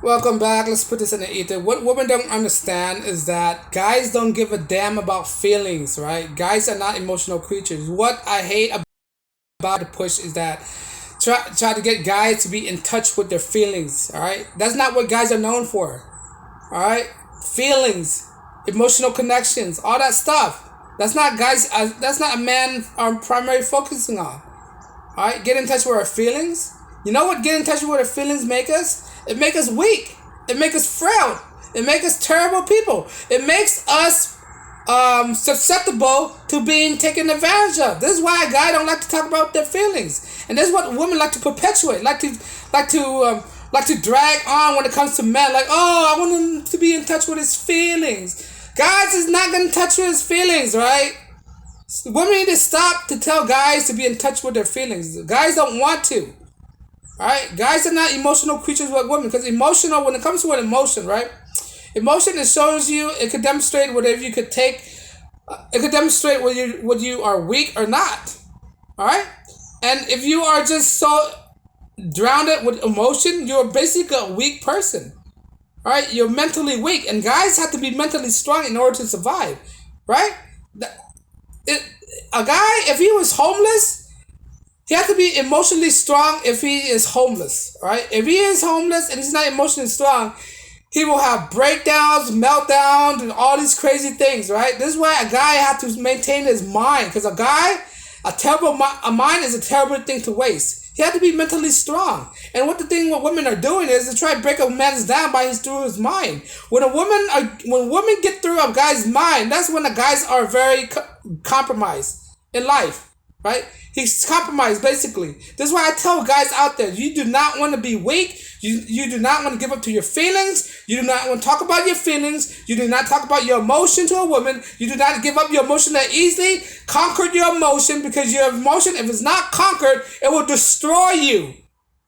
Welcome back. Let's put this in the ether. What women don't understand is that guys don't give a damn about feelings, right? Guys are not emotional creatures. What I hate about the push is that try to get guys to be in touch with their feelings, all right? That's not what guys are known for, all right? Feelings, emotional connections, all that stuff. That's not guys. That's not a man primary focusing on. All right, get in touch with our feelings. You know what? Get in touch with our feelings make us. It make us weak. It make us frail. It make us terrible people. It makes us susceptible to being taken advantage of. This is why a guy don't like to talk about their feelings, and this is what women like to perpetuate, like to drag on when it comes to men. Like, oh, I want him to be in touch with his feelings. Guys is not gonna touch with his feelings, right? Women need to stop to tell guys to be in touch with their feelings. Guys don't want to. Alright? Guys are not emotional creatures like women. Because emotional, when it comes to an emotion, right? Emotion, it shows you, it could demonstrate whether you could take, it could demonstrate whether you are weak or not. Alright? And if you are just so drowned with emotion, you're basically a weak person. Alright? You're mentally weak. And guys have to be mentally strong in order to survive. Right? It, a guy, if he was homeless, he has to be emotionally strong if he is homeless, right? If he is homeless and he's not emotionally strong, he will have breakdowns, meltdowns, and all these crazy things, right? This is why a guy has to maintain his mind, because a mind is a terrible thing to waste. He had to be mentally strong. And what women are doing is to try to break a man's down through his mind. When women get through a guy's mind, that's when the guys are very compromised in life, right? He's compromised basically. This is why I tell guys out there: you do not want to be weak. You do not want to give up to your feelings. You do not want to talk about your feelings. You do not talk about your emotion to a woman. You do not give up your emotion that easily. Conquer your emotion, because your emotion, if it's not conquered, it will destroy you.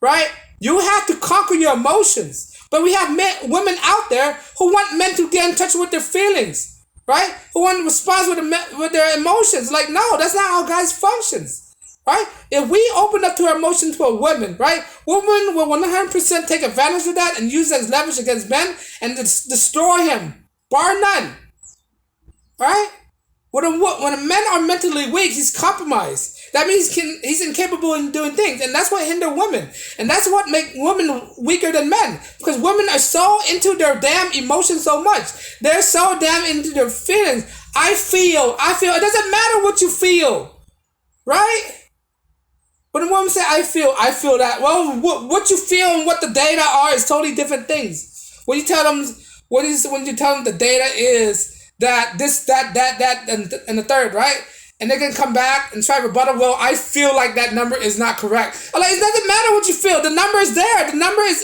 Right? You have to conquer your emotions. But we have women out there who want men to get in touch with their feelings. Right? Who want to respond with their emotions. Like, no, that's not how guys functions. Right? If we open up to our emotions to a woman, right? Women will 100% take advantage of that and use it as leverage against men and destroy him. Bar none. Right? When a men are mentally weak, he's compromised. That means he's incapable in doing things. And that's what hinder women. And that's what make women weaker than men. Because women are so into their damn emotions so much. They're so damn into their feelings. I feel. It doesn't matter what you feel. Right? When a woman say I feel that. Well, what you feel and what the data are is totally different things. When you tell them the data is that this, that, and the third, right? And they can come back and try to rebuttal. Well, I feel like that number is not correct. I'm like, it doesn't matter what you feel. The number is there. The number is.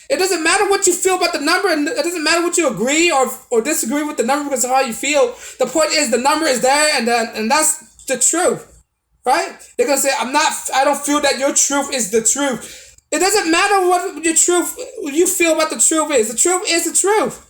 It doesn't matter what you feel about the number, and it doesn't matter what you agree or disagree with the number because of how you feel. The point is the number is there, and that's the truth. Right? They're gonna say, I don't feel that your truth is the truth. It doesn't matter what you feel about the truth is. The truth is the truth.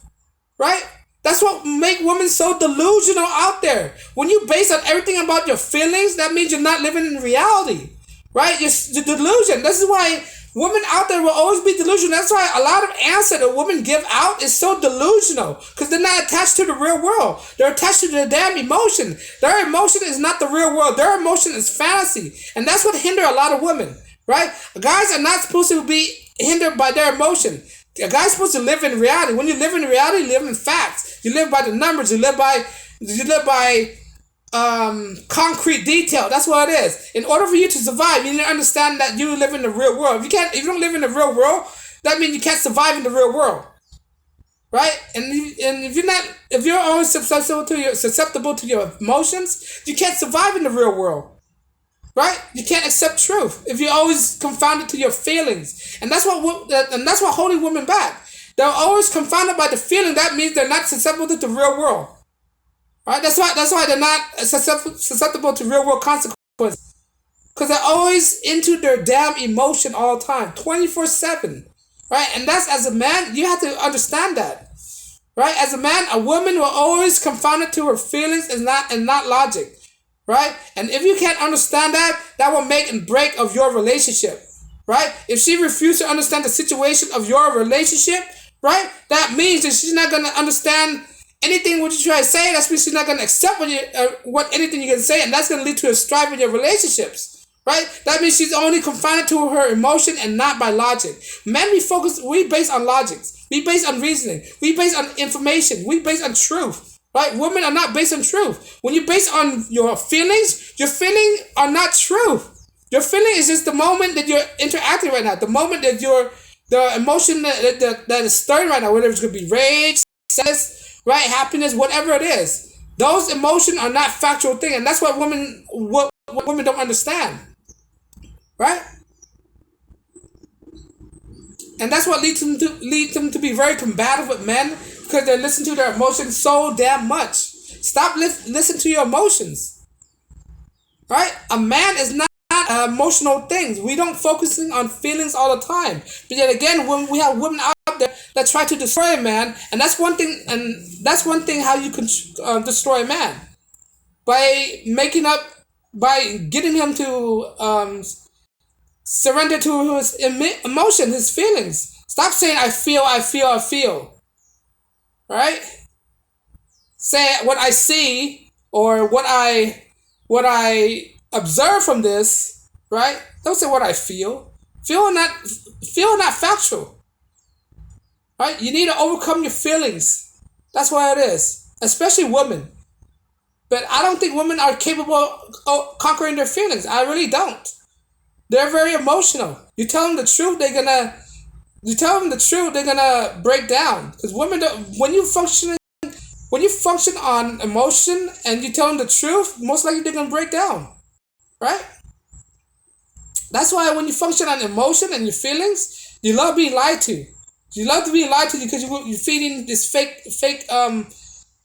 Right? That's what make women so delusional out there. When you base on everything about your feelings, that means you're not living in reality. Right? You're delusion. This is why women out there will always be delusional. That's why a lot of answer that women give out is so delusional. Because they're not attached to the real world. They're attached to their damn emotion. Their emotion is not the real world. Their emotion is fantasy. And that's what hinder a lot of women. Right? Guys are not supposed to be hindered by their emotion. A guy's supposed to live in reality. When you live in reality, you live in facts. You live by the numbers. You live by concrete detail. That's what it is. In order for you to survive, you need to understand that you live in the real world. If you don't live in the real world, that means you can't survive in the real world, right? And if you're always susceptible to your emotions, you can't survive in the real world, right? You can't accept truth if you're always confounded to your feelings, and that's what holding women back. They're always confounded by the feeling. That means they're not susceptible to the real world. Right? That's why they're not susceptible to real world consequences. Because they're always into their damn emotion all the time, 24/7. Right? And that's, as a man, you have to understand that. Right? As a man, a woman will always confounded to her feelings and not logic. Right? And if you can't understand that, that will make and break of your relationship. right? If she refuses to understand the situation of your relationship, right, that means that she's not gonna understand anything what you try to say. That's means she's not gonna accept what anything you can say, and that's gonna lead to a strife in your relationships, right? That means she's only confined to her emotion and not by logic. Men, we base on logics, we base on reasoning, we base on information, we base on truth, right? Women are not based on truth. When you base on your feelings are not truth. Your feeling is just the moment that you're interacting right now, the moment that the emotion that is stirring right now, whether it's going to be rage, sadness, right, happiness, whatever it is. Those emotions are not factual things, and that's what women don't understand, right? And that's what leads them to be very combative with men, because they listen to their emotions so damn much. Stop listen to your emotions, right? A man is not emotional things. We don't focusing on feelings all the time. But yet again, when we have women out there that try to destroy a man, and that's one thing. And that's one thing how you can destroy a man, by getting him to surrender to his emotion, his feelings. Stop saying I feel. Right? Say what I see or what I observe from this, right? Don't say what I feel. Feel not factual. Right? You need to overcome your feelings. That's what it is. Especially women. But I don't think women are capable of conquering their feelings. I really don't. They're very emotional. You tell them the truth, they're gonna break down. Because women don't, when you function on emotion and you tell them the truth, most likely they're gonna break down. Right? That's why when you function on emotion and your feelings, you love being lied to. You love to be lied to because you're feeding this fake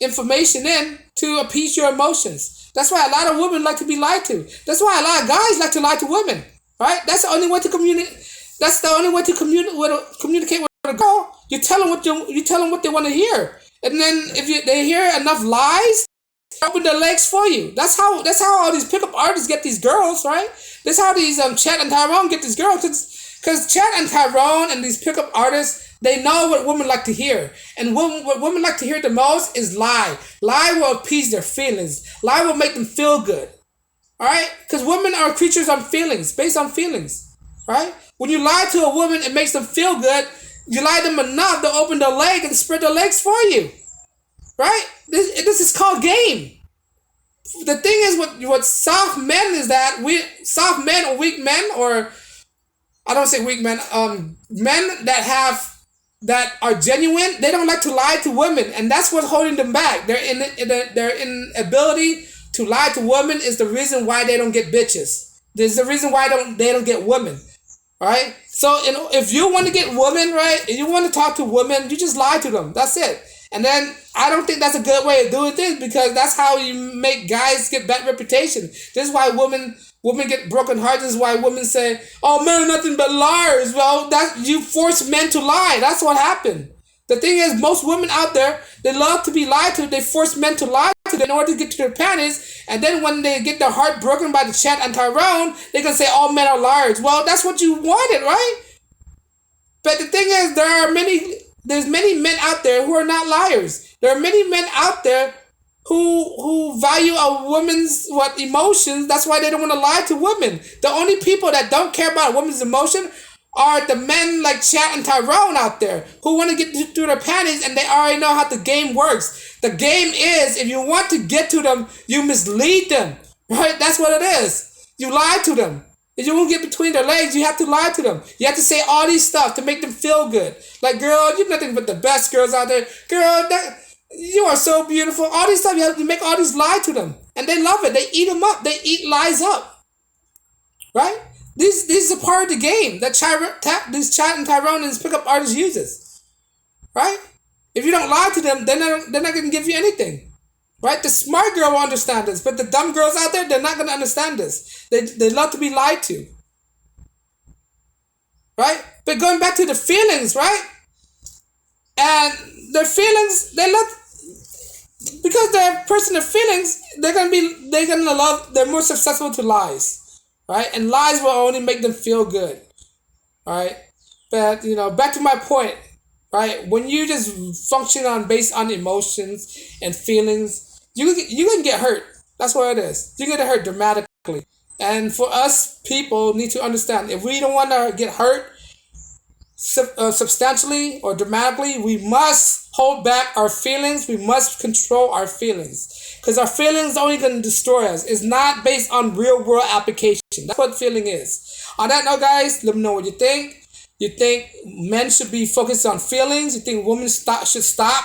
information in to appease your emotions. That's why a lot of women like to be lied to. That's why a lot of guys like to lie to women. Right? That's the only way to communicate. That's the only way to communicate with a girl. You tell them what they want to hear, and then if they hear enough lies, open their legs for you. That's how all these pickup artists get these girls, right? That's how these Chat and Tyrone get these girls, because Chat and Tyrone and these pickup artists, they know what women like to hear, and what women like to hear the most is lie. Lie will appease their feelings. Lie will make them feel good. All right, because women are creatures on feelings, based on feelings, right? When you lie to a woman, it makes them feel good. You lie them enough to open their leg and spread their legs for you, right? This is called game. The thing is, what soft men is that soft men or weak men, or I don't say weak men, men that are genuine, they don't like to lie to women, and that's what's holding them back. Their inability to lie to women is the reason why they don't get bitches. There's the reason why they don't get women, right? So if you want to get women, right, if you want to talk to women, you just lie to them. That's it. And then I don't think that's a good way of doing things, because that's how you make guys get bad reputation. This is why women get broken hearts. This is why women say, "Oh, men are nothing but liars." Well, you force men to lie. That's what happened. The thing is, most women out there, they love to be lied to. They force men to lie to them in order to get to their panties. And then when they get their heart broken by the Chat and Tyrone, they can say all men are liars. Well, that's what you wanted, right? But the thing is, there's many men out there who are not liars. There are many men out there who value a woman's emotions. That's why they don't want to lie to women. The only people that don't care about a woman's emotion are the men like Chat and Tyrone out there who want to get through their panties, and they already know how the game works. The game is, if you want to get to them, you mislead them, right? That's what it is. You lie to them. If you won't get between their legs, you have to lie to them. You have to say all these stuff to make them feel good. Like, girl, you're nothing but the best girls out there. Girl, you are so beautiful. All these stuff, you have to make all these lie to them. And they love it. They eat them up. They eat lies up. Right? This is a part of the game that these Chat and Tyrone and pickup artists uses. Right? If you don't lie to them, they're not going to give you anything. Right? The smart girl will understand this, but the dumb girls out there, they're not going to understand this. They love to be lied to. Right? But going back to the feelings, right? And their feelings, because they're a person of feelings, they're more susceptible to lies. Right? And lies will only make them feel good. right? But back to my point, right? When you just function on based on emotions and feelings, you can get hurt. That's what it is. You get hurt dramatically. And for us, people need to understand if we don't want to get hurt substantially or dramatically, we must hold back our feelings. We must control our feelings because our feelings only going to destroy us. It's not based on real world application. That's what feeling is. On that note, guys, let me know what you think. You think men should be focused on feelings? You think women should stop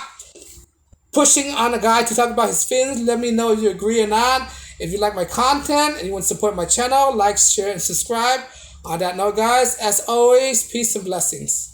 pushing on a guy to talk about his feelings? Let me know if you agree or not. If you like my content and you want to support my channel, like, share, and subscribe. On that note, guys, as always, peace and blessings.